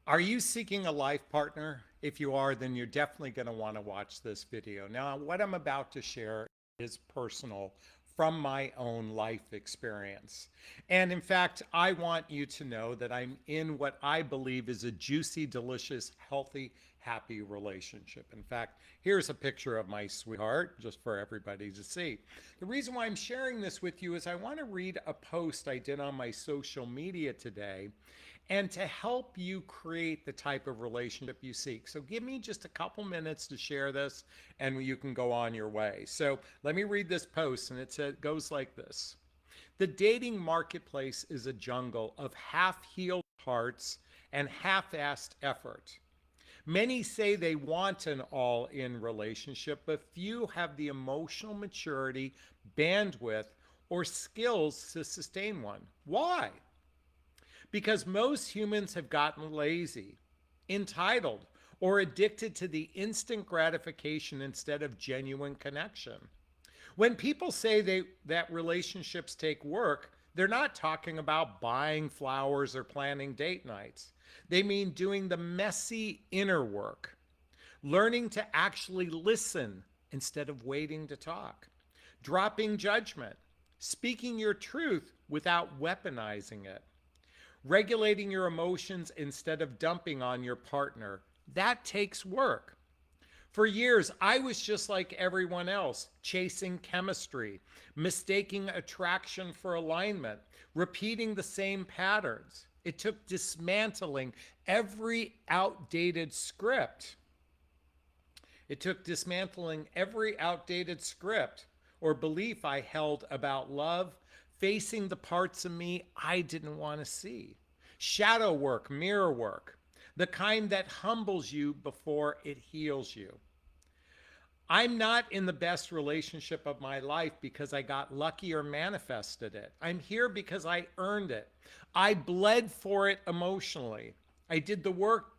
Are you seeking a life partner? If you are, then you're definitely going to want to watch this video. Now, what I'm about to share is personal from my own life experience. And in fact, I want you to know that I'm in what I believe is a juicy, delicious, healthy, happy relationship. In fact, here's a picture of my sweetheart just for everybody to see. The reason why I'm sharing this with you is I want to read a post I did on my social media today and to help you create the type of relationship you seek. So give me just a couple minutes to share this and you can go on your way. So let me read this post and it goes like this. The dating marketplace is a jungle of half-healed hearts and half-assed effort. Many say they want an all-in relationship, but few have the emotional maturity, bandwidth, or skills to sustain one. Why? Because most humans have gotten lazy, entitled, or addicted to the instant gratification instead of genuine connection. When people say that relationships take work, they're not talking about buying flowers or planning date nights. They mean doing the messy inner work, learning to actually listen instead of waiting to talk, dropping judgment, speaking your truth without weaponizing it, regulating your emotions instead of dumping on your partner. That takes work. For years, I was just like everyone else, chasing chemistry, mistaking attraction for alignment, repeating the same patterns. It took dismantling every outdated script. It took dismantling every outdated script or belief I held about love, facing the parts of me I didn't want to see. Shadow work, mirror work, the kind that humbles you before it heals you. I'm not in the best relationship of my life because I got lucky or manifested it. I'm here because I earned it. I bled for it emotionally. I did the work.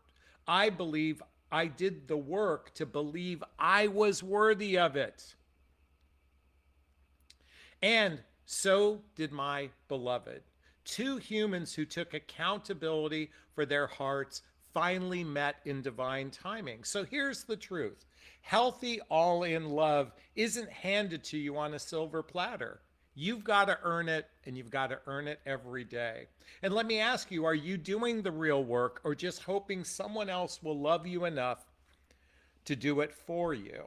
I believe I did the work to believe I was worthy of it. And so did my beloved. Two humans who took accountability for their hearts finally met in divine timing. So here's the truth. Healthy all-in love isn't handed to you on a silver platter. You've got to earn it, and you've got to earn it every day. And let me ask you, are you doing the real work or just hoping someone else will love you enough to do it for you?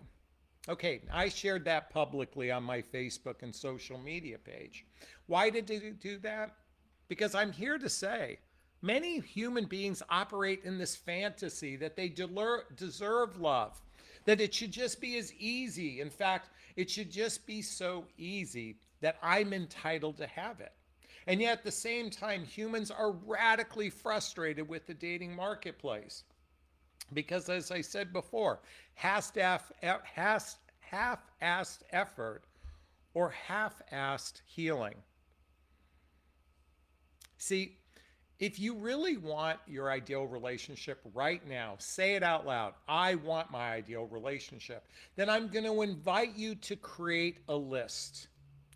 Okay, I shared that publicly on my Facebook and social media page. Why did I do that? Because I'm here to say many human beings operate in this fantasy that they deserve love, that it should just be as easy. In fact, it should just be so easy that I'm entitled to have it. And yet at the same time, humans are radically frustrated with the dating marketplace. Because as I said before, half-assed effort or half-assed healing. See, if you really want your ideal relationship right now, say it out loud. I want my ideal relationship. Then I'm going to invite you to create a list.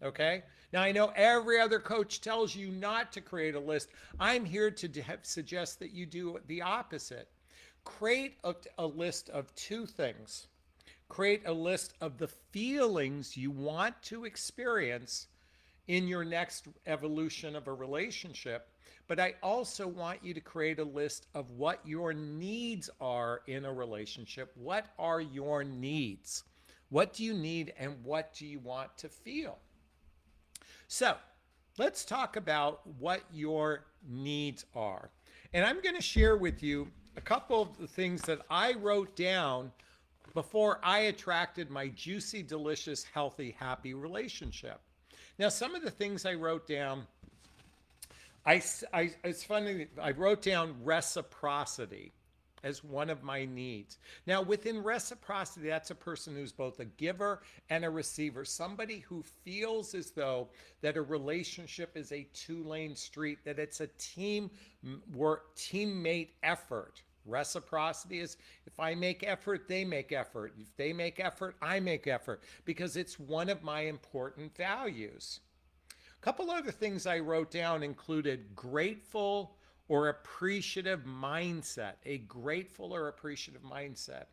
Okay. Now I know every other coach tells you not to create a list. I'm here to suggest that you do the opposite. Create a list of two things. Create a list of the feelings you want to experience in your next evolution of a relationship. But I also want you to create a list of what your needs are in a relationship. What are your needs? What do you need and what do you want to feel? So let's talk about what your needs are. And I'm going to share with you a couple of the things that I wrote down before I attracted my juicy, delicious, healthy, happy relationship. Now, some of the things I wrote down, it's funny, I wrote down reciprocity as one of my needs. Now, within reciprocity, that's a person who's both a giver and a receiver, somebody who feels as though that a relationship is a two-lane street, that it's a team work, teammate effort. Reciprocity is if I make effort, they make effort. If they make effort, I make effort, because it's one of my important values. A couple other things I wrote down included grateful or appreciative mindset, a grateful or appreciative mindset.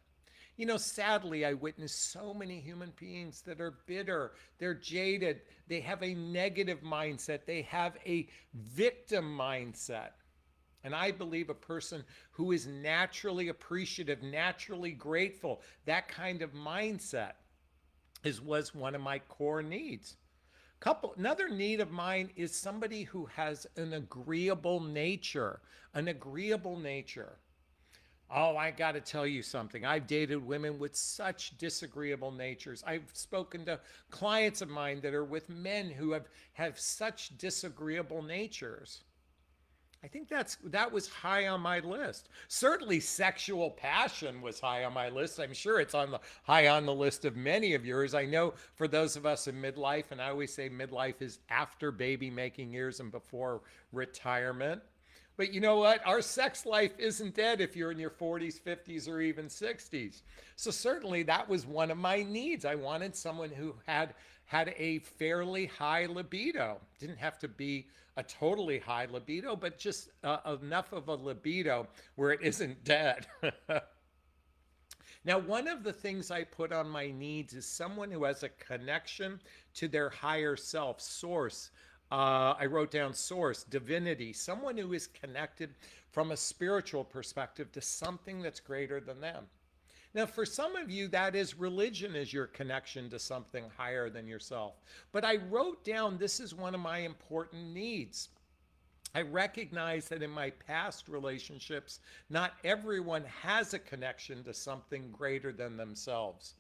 You know, sadly, I witness so many human beings that are bitter, they're jaded, they have a negative mindset, they have a victim mindset. And I believe a person who is naturally appreciative, naturally grateful, that kind of mindset was one of my core needs. Another need of mine is somebody who has an agreeable nature, an agreeable nature. Oh, I got to tell you something. I've dated women with such disagreeable natures. I've spoken to clients of mine that are with men who have such disagreeable natures. I think that was high on my list. Certainly sexual passion was high on my list. I'm sure it's high on the list of many of yours. I know for those of us in midlife, and I always say midlife is after baby making years and before retirement. But you know what? Our sex life isn't dead if you're in your 40s, 50s, or even 60s. So certainly that was one of my needs. I wanted someone who had a fairly high libido. Didn't have to be a totally high libido, but just enough of a libido where it isn't dead. Now, one of the things I put on my needs is someone who has a connection to their higher self, source. I wrote down source, divinity, someone who is connected from a spiritual perspective to something that's greater than them. Now, for some of you, that is religion is your connection to something higher than yourself. But I wrote down this is one of my important needs. I recognize that in my past relationships, not everyone has a connection to something greater than themselves.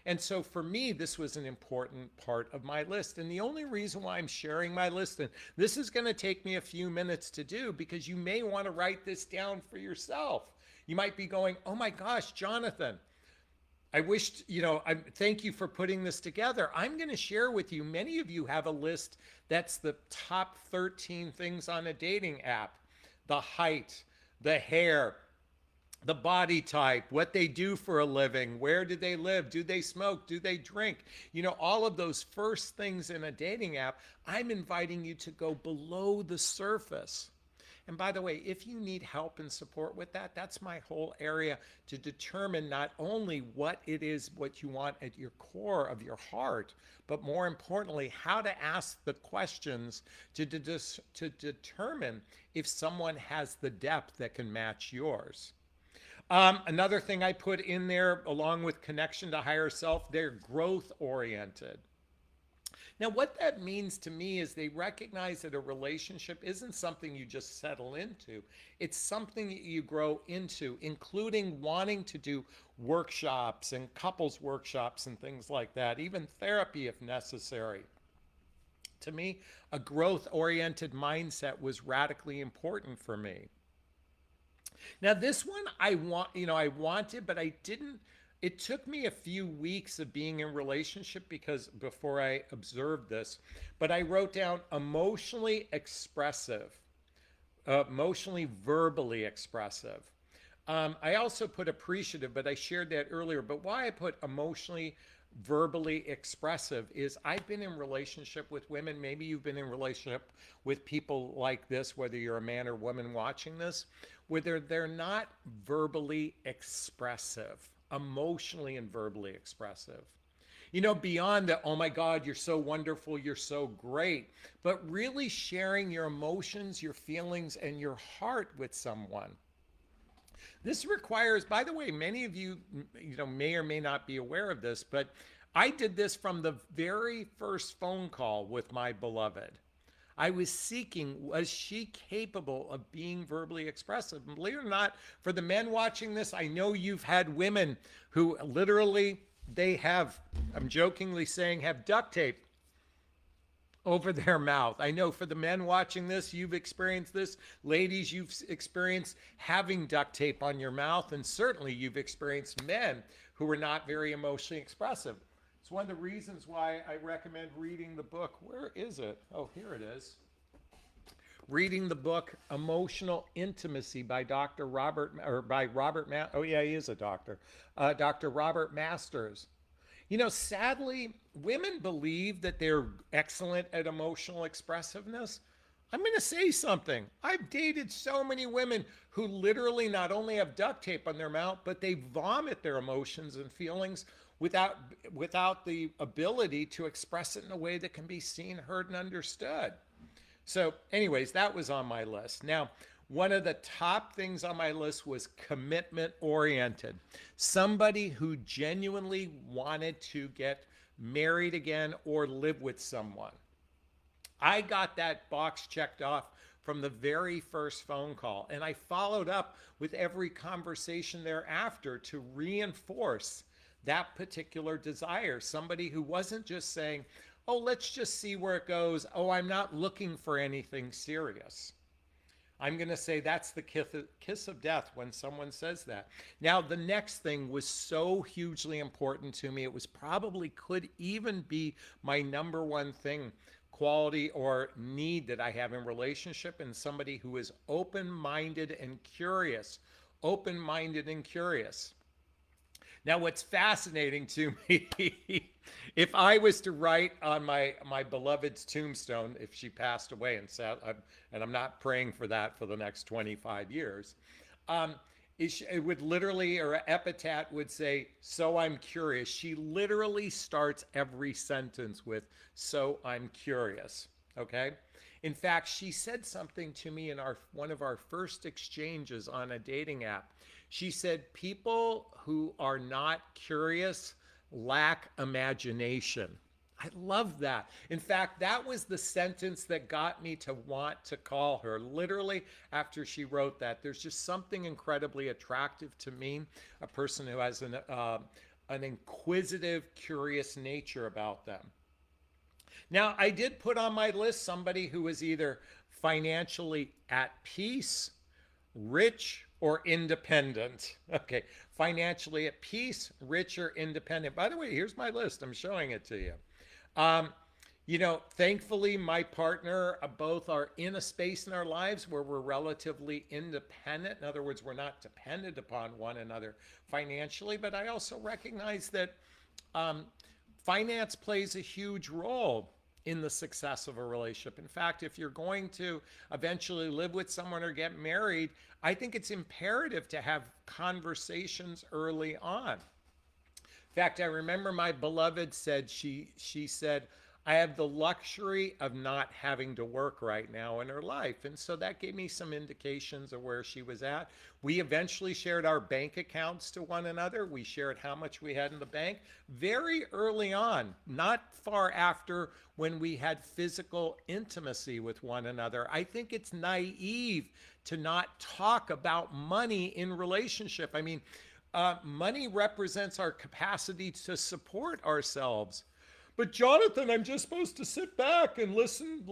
And so for me, this was an important part of my list. And the only reason why I'm sharing my list, and this is going to take me a few minutes to do because you may want to write this down for yourself. You might be going, oh my gosh, Jonathon, I wished, thank you for putting this together. I'm going to share with you, many of you have a list that's the top 13 things on a dating app: the height, the hair, the body type, what they do for a living, where do they live, do they smoke, do they drink, all of those first things in a dating app. I'm inviting you to go below the surface. And by the way, if you need help and support with that, that's my whole area, to determine not only what it is, what you want at your core of your heart, but more importantly, how to ask the questions to determine if someone has the depth that can match yours. Another thing I put in there, along with connection to higher self, they're growth oriented. Now, what that means to me is they recognize that a relationship isn't something you just settle into. It's something that you grow into, including wanting to do workshops and couples workshops and things like that, even therapy if necessary. To me, a growth-oriented mindset was radically important for me. Now, this one I wanted, but I didn't. It took me a few weeks of being in relationship because before I observed this, but I wrote down emotionally expressive, emotionally verbally expressive. I also put appreciative, but I shared that earlier. But why I put emotionally verbally expressive is I've been in relationship with women. Maybe you've been in relationship with people like this, whether you're a man or woman watching this, where they're not verbally expressive, emotionally and verbally expressive. Beyond the, oh my God, you're so wonderful, you're so great, but really sharing your emotions, your feelings, and your heart with someone. This requires, by the way, many of you, may or may not be aware of this, but I did this from the very first phone call with my beloved. I was seeking, was she capable of being verbally expressive? And believe it or not, for the men watching this, I know you've had women who literally, I'm jokingly saying, have duct tape over their mouth. I know for the men watching this, you've experienced this. Ladies, you've experienced having duct tape on your mouth, and certainly you've experienced men who are not very emotionally expressive. It's one of the reasons why I recommend reading the book. Where is it? Oh, here it is. Reading the book Emotional Intimacy by Dr. Robert, oh yeah, he is a doctor. Dr. Robert Masters. Sadly, women believe that they're excellent at emotional expressive. I'm going to say something. I've dated so many women who literally not only have duct tape on their mouth, but they vomit their emotions and feelings without without the ability to express it in a way that can be seen, heard, and understood. So, anyways, that was on my list. Now, one of the top things on my list was commitment oriented. Somebody who genuinely wanted to get married again or live with someone. I got that box checked off from the very first phone call, and I followed up with every conversation thereafter to reinforce that particular desire. Somebody who wasn't just saying, oh, let's just see where it goes. Oh, I'm not looking for anything serious. I'm going to say that's the kiss of death when someone says that. Now, the next thing was so hugely important to me. It was probably could even be my number one thing, quality or need that I have in relationship, and somebody who is open-minded and curious. Open-minded and curious. Now, what's fascinating to me, if I was to write on my beloved's tombstone, if she passed away and sat, and I'm not praying for that for the next 25 years, um, it would literally, or an epitaph would say, so I'm curious. She literally starts every sentence with, so I'm curious. Okay. In fact, she said something to me in one of our first exchanges on a dating app. She said, people who are not curious lack imagination. I love that. In fact, that was the sentence that got me to want to call her. Literally, after she wrote that, there's just something incredibly attractive to me, a person who has an inquisitive, curious nature about them. Now, I did put on my list somebody who was either financially at peace, rich, or independent. Okay, financially at peace, rich, or independent. By the way, here's my list. I'm showing it to you. Um, thankfully, my partner both are in a space in our lives where we're relatively independent. In other words, we're not dependent upon one another financially, but I also recognize that um, finance plays a huge role in the success of a relationship. In fact, if you're going to eventually live with someone or get married, I think it's imperative to have conversations early on. In fact, I remember my beloved said, she said, I have the luxury of not having to work right now in her life. And so that gave me some indications of where she was at. We eventually shared our bank accounts to one another. We shared how much we had in the bank very early on, not far after when we had physical intimacy with one another. I think it's naive to not talk about money in relationship. I mean, money represents our capacity to support ourselves. But Jonathan, I'm just supposed to sit back and listen,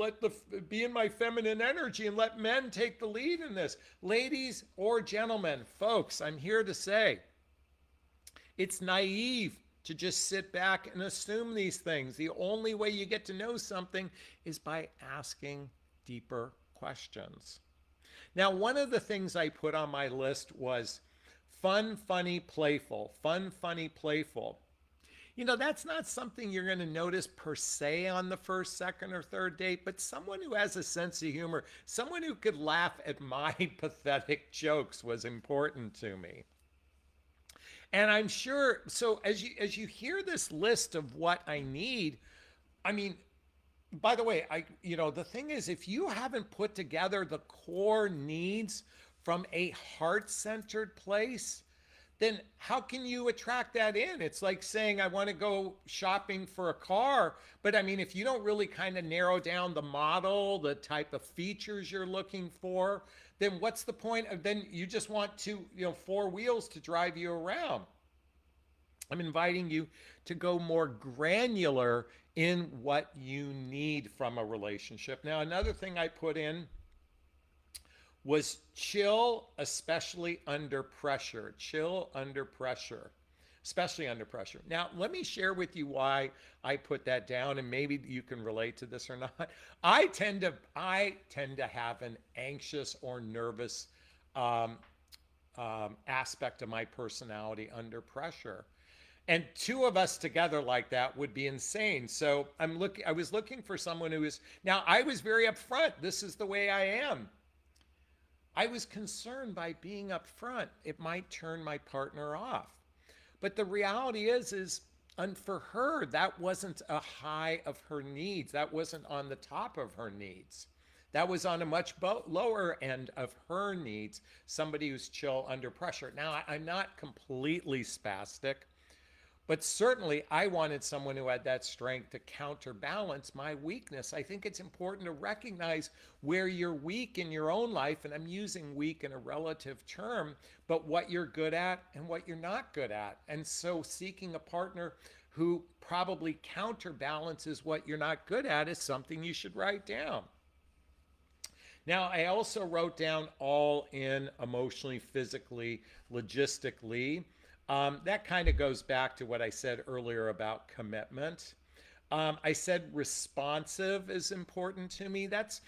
be in my feminine energy and let men take the lead in this. Ladies or gentlemen, folks, I'm here to say it's naive to just sit back and assume these things. The only way you get to know something is by asking deeper questions. Now, one of the things I put on my list was fun, funny, playful. Fun, funny, playful. That's not something you're going to notice per se on the first, second, or third date, but someone who has a sense of humor, someone who could laugh at my pathetic jokes was important to me. And I'm sure, so as you hear this list of what I need, I mean, by the way, the thing is, if you haven't put together the core needs from a heart-centered place, then how can you attract that in? It's like saying, I want to go shopping for a car. But I mean, if you don't really kind of narrow down the model, the type of features you're looking for, then what's the point of, then you just want four wheels to drive you around. I'm inviting you to go more granular in what you need from a relationship. Now, another thing I put in was chill, especially under pressure. Chill under pressure, especially under pressure. Now, let me share with you why I put that down, and maybe you can relate to this or not. I tend to have an anxious or nervous aspect of my personality under pressure. And two of us together like that would be insane. So I was looking for someone who is, now I was very upfront. This is the way I am. I was concerned by being upfront, it might turn my partner off. But the reality is, and for her, that wasn't a high of her needs. That wasn't on the top of her needs. That was on a much lower end of her needs, somebody who's chill under pressure. Now, I'm not completely spastic, but certainly I wanted someone who had that strength to counterbalance my weakness. I think it's important to recognize where you're weak in your own life, and I'm using weak in a relative term, but what you're good at and what you're not good at. And so seeking a partner who probably counterbalances what you're not good at is something you should write down. Now, I also wrote down all in emotionally, physically, logistically. That kind of goes back to what I said earlier about commitment. I said responsive is important to me. It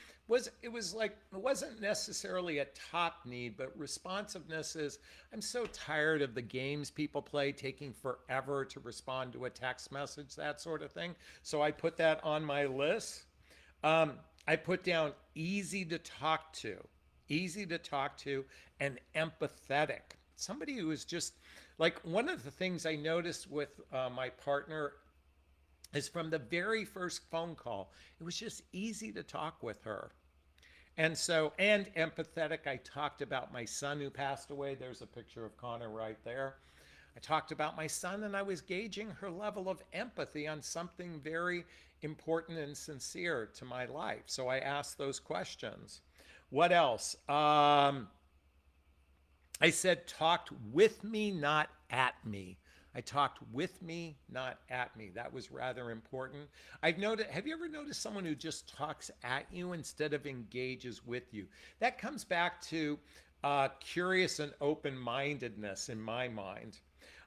wasn't necessarily a top need, but responsiveness is, I'm so tired of the games people play, taking forever to respond to a text message, that sort of thing. So I put that on my list. I put down easy to talk to, and empathetic. Somebody who is just like, one of the things I noticed with my partner is from the very first phone call, it was just easy to talk with her. And so, and empathetic, I talked about my son who passed away. There's a picture of Connor right there. I talked about my son, and I was gauging her level of empathy on something very important and sincere to my life. So I asked those questions. What else? I said, talked with me, not at me. I talked with me, not at me. That was rather important. I've noticed, have you ever noticed someone who just talks at you instead of engages with you? That comes back to curious and open-mindedness in my mind.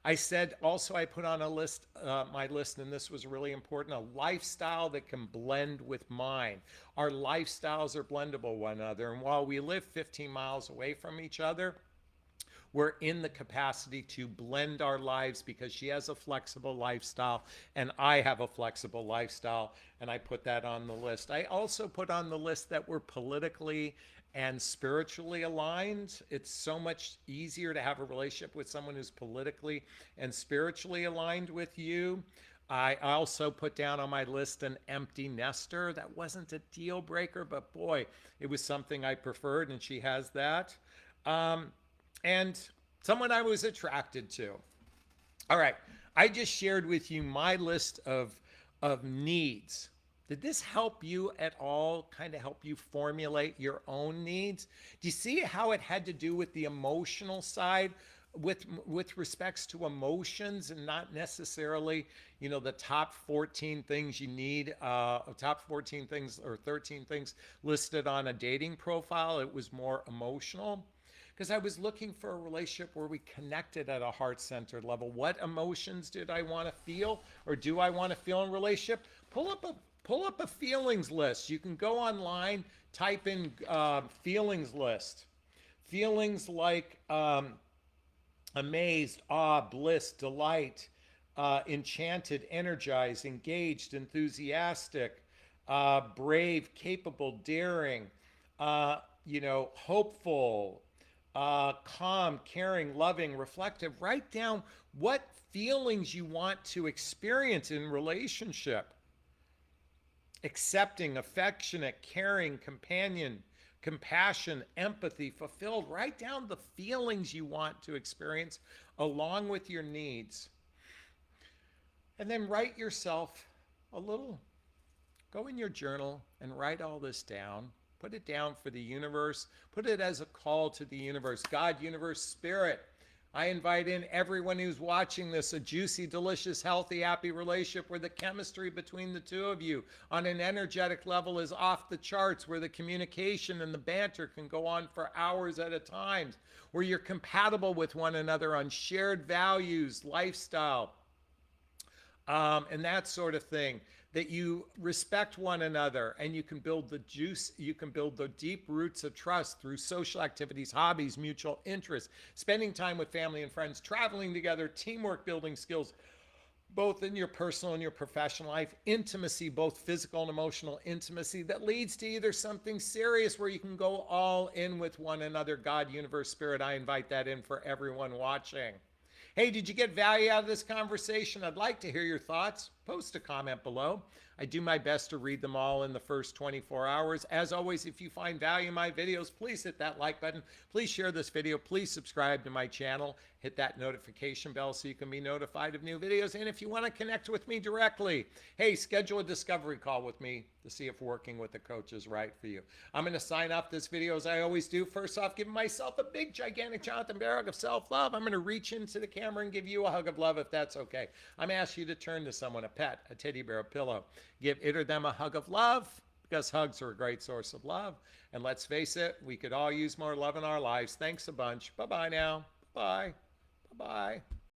I said also, I put on a list, my list, and this was really important, a lifestyle that can blend with mine. Our lifestyles are blendable with one another. And while we live 15 miles away from each other, we're in the capacity to blend our lives because she has a flexible lifestyle and I have a flexible lifestyle, and I put that on the list. I also put on the list that we're politically and spiritually aligned. It's so much easier to have a relationship with someone who's politically and spiritually aligned with you. I also put down on my list an empty nester. That wasn't a deal breaker, but boy, it was something I preferred, and she has that. And someone I was attracted to. All right, I just shared with you my list of needs. Did this help you at all, kind of help you formulate your own needs? Do you see how it had to do with the emotional side, with respects to emotions, and not necessarily, the top 14 things you need, top 14 things or 13 things listed on a dating profile? It was more emotional. Because I was looking for a relationship where we connected at a heart-centered level. What emotions did I want to feel, or do I want to feel in a relationship? Pull up a feelings list. You can go online, type in feelings list. Feelings like amazed, awe, bliss, delight, enchanted, energized, engaged, enthusiastic, brave, capable, daring, hopeful, calm, caring, loving, reflective. Write down what feelings you want to experience in relationship. Accepting, affectionate, caring, companion, compassion, empathy, fulfilled. Write down the feelings you want to experience along with your needs. And then write yourself a little. Go in your journal and write all this down. Put it down for the universe. Put it as a call to the universe. God, universe, spirit. I invite in everyone who's watching this, a juicy, delicious, healthy, happy relationship where the chemistry between the two of you on an energetic level is off the charts, where the communication and the banter can go on for hours at a time, where you're compatible with one another on shared values, lifestyle, and that sort of thing. That you respect one another, and you can build the deep roots of trust through social activities, hobbies, mutual interests, spending time with family and friends, traveling together, teamwork building skills, both in your personal and your professional life, intimacy, both physical and emotional intimacy that leads to either something serious where you can go all in with one another. God, universe, spirit, I invite that in for everyone watching. Hey, did you get value out of this conversation? I'd like to hear your thoughts. Post a comment below. I do my best to read them all in the first 24 hours. As always, if you find value in my videos, please hit that like button. Please share this video. Please subscribe to my channel. Hit that notification bell so you can be notified of new videos. And if you want to connect with me directly, hey, schedule a discovery call with me to see if working with a coach is right for you. I'm going to sign off this video as I always do. First off, giving myself a big, gigantic Jonathon bear hug of self-love. I'm going to reach into the camera and give you a hug of love if that's okay. I'm going to ask you to turn to someone, a pet, a teddy bear, a pillow. Give it or them a hug of love, because hugs are a great source of love. And let's face it, we could all use more love in our lives. Thanks a bunch. Bye-bye now. Bye. Bye-bye.